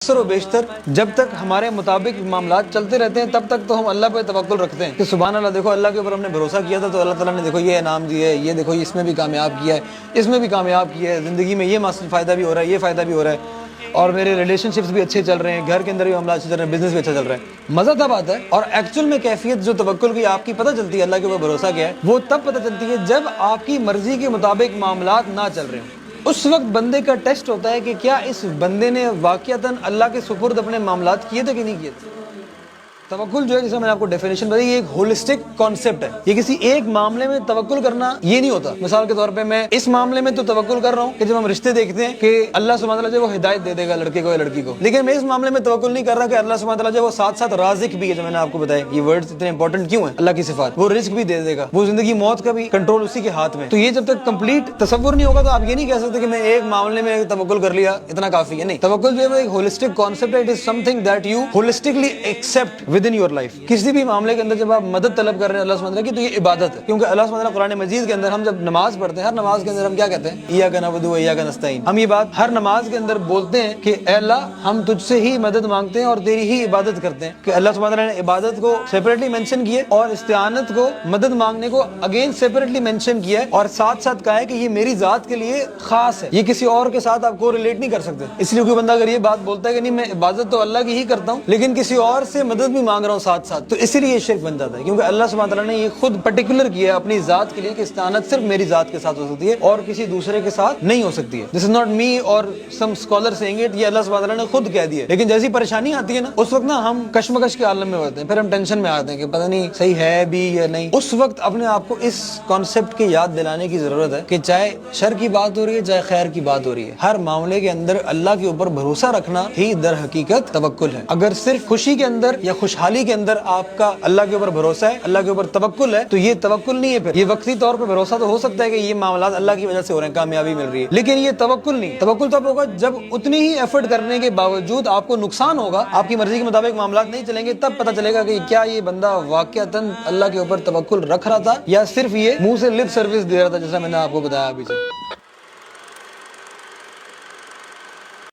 اکثر و بیشتر جب تک ہمارے مطابق معاملات چلتے رہتے ہیں تب تک تو ہم اللہ پہ توکل رکھتے ہیں کہ سبحان اللہ، دیکھو اللہ کے اوپر ہم نے بھروسہ کیا تھا تو اللہ تعالیٰ نے دیکھو یہ انعام دیا ہے، یہ دیکھو اس میں بھی کامیاب کیا ہے، اس میں بھی کامیاب کیا ہے، زندگی میں یہ فائدہ بھی ہو رہا ہے، یہ فائدہ بھی ہو رہا ہے، اور میرے ریلیشن شپس بھی اچھے چل رہے ہیں، گھر کے اندر بھی معاملات اچھے چل رہے ہیں، بزنس بھی اچھا چل رہا ہے۔ مزہ تب آتا ہے اور ایکچوئل میں کیفیت جو توکل کی آپ کی پتہ چلتی ہے، اللہ کے اوپر بھروسہ کیا ہے، وہ تب پتہ چلتی ہے جب آپ کی مرضی کے مطابق معاملات نہ چل رہے ہوں۔ اس وقت بندے کا ٹیسٹ ہوتا ہے کہ کیا اس بندے نے واقعتاً اللہ کے سپرد اپنے معاملات کیے تھے کہ نہیں کیے تھے۔ توکل جو ہے، جیسے میں نے آپ کو ڈیفینیشن بتائی، یہ ایک ہولسٹک کانسیپٹ ہے۔ یہ کسی ایک معاملے میں توکل کرنا یہ نہیں ہوتا۔ مثال کے طور پہ میں اس معاملے میں تو توکل کر رہا ہوں کہ جب ہم رشتے دیکھتے ہیں کہ اللہ سبحانہ وتعالیٰ جو وہ ہدایت دے دے گا لڑکے کو یا لڑکی کو، لیکن میں اس معاملے میں توکل نہیں کر رہا کہ اللہ سبحانہ وتعالیٰ جو وہ ساتھ ساتھ رازق بھی ہے۔ جو میں نے آپ کو بتایا یہ ورڈز اتنے امپورٹنٹ کیوں ہیں، اللہ کی صفات، وہ رزق بھی دے دے گا، وہ زندگی موت کا بھی کنٹرول اسی کے ہاتھ میں۔ تو یہ جب تک کمپلیٹ تصور نہیں ہوگا تو آپ یہ نہیں کہہ سکتے کہ میں ایک معاملے میں توکل کر لیا اتنا کافی ہے۔ نہیں، توکل جو ہے وہ ایک ہولسٹک کانسیپٹ ہے۔ It is some thing that you holistically accept with in your life. کسی بھی معاملے کے اندر جب آپ مدد طلب کر رہے ہیں اللہ سبحانہ وتعالیٰ کی تو یہ عبادت ہے، کیونکہ اللہ سبحانہ وتعالیٰ قرآن مجید کے اندر ہم جب نماز پڑھتے ہیں، ہر نماز کے اندر ہم کیا کہتے ہیں؟ ایاک نعبد و ایاک نستعین۔ ہم یہ بات ہر نماز کے اندر بولتے ہیں کہ اے اللہ ہم تجھ سے ہی مدد مانگتے ہیں اور تیری ہی عبادت کرتے ہیں۔ کہ اللہ سبحانہ وتعالیٰ نے عبادت کو سیپریٹلی مینشن کیے اور استعانت کو، مدد مانگنے کو اگین سیپریٹلی مینشن کیا ہے، اور ساتھ ساتھ کہا ہے کہ یہ میری ذات کے لیے خاص ہے، یہ کسی اور کے ساتھ آپ کو ریلیٹ نہیں کر سکتے۔ اس لیے کوئی بندہ اگر یہ بات بولتا ہے کہ نہیں میں عبادت تو اللہ کی ہی کرتا ہوں لیکن کسی اور سے مدد بھی مانگ رہا ہوں ساتھ ساتھ، تو اسی لیے یہ شرک بن جاتا ہے، کیونکہ اللہ سبحانہ وتعالیٰ نے یہ خود پرٹیکولر کیا ہے اپنی ذات کے لیے کہ استعانت صرف میری ذات کے ساتھ ہو سکتی ہے اور کسی دوسرے کے ساتھ نہیں ہو سکتی ہے۔ دس از ناٹ می اور سم اسکالر سیئنگ اٹ، یہ اللہ سبحانہ وتعالیٰ نے خود کہہ دیا ہے۔ لیکن جیسی پریشانی آتی ہے نا، اس وقت نا ہم کشمکش کے عالم میں ہوتے ہیں، پھر ہم ٹینشن میں آتے ہیں کہ پتہ نہیں صحیح ہے بھی یا نہیں۔ اس وقت اپنے آپ کو اس کانسیپٹ کی یاد دلانے کی ضرورت ہے کہ چاہے شر کی بات ہو رہی ہے چاہے خیر کی بات ہو رہی ہے، ہر معاملے کے اندر اللہ کے اوپر بھروسہ رکھنا ہی در حقیقت توکل ہے۔ اگر صرف خوشی کے اندر یا خوشحالی کے اندر آپ کا اللہ کے اوپر بھروسہ ہے، اللہ کے اوپر توکل ہے، تو یہ توکل نہیں ہے۔ پھر یہ وقتی طور پہ بھروسہ تو ہو سکتا ہے کہ یہ معاملات اللہ کی وجہ سے ہو رہے ہیں، کامیابی مل رہی ہے، لیکن یہ توکل نہیں۔ توکل تب ہوگا جب اتنی ہی ایفرٹ کرنے کے باوجود آپ کو نقصان ہوگا، آپ کی مرضی کے مطابق معاملات نہیں چلیں گے، تب پتہ چلے گا کہ کیا یہ بندہ واقعتاً اللہ کے اوپر توکل رکھ رہا تھا یا صرف یہ منہ سے لپ سروس دے رہا تھا، جیسا میں نے آپ کو بتایا ابھی سے۔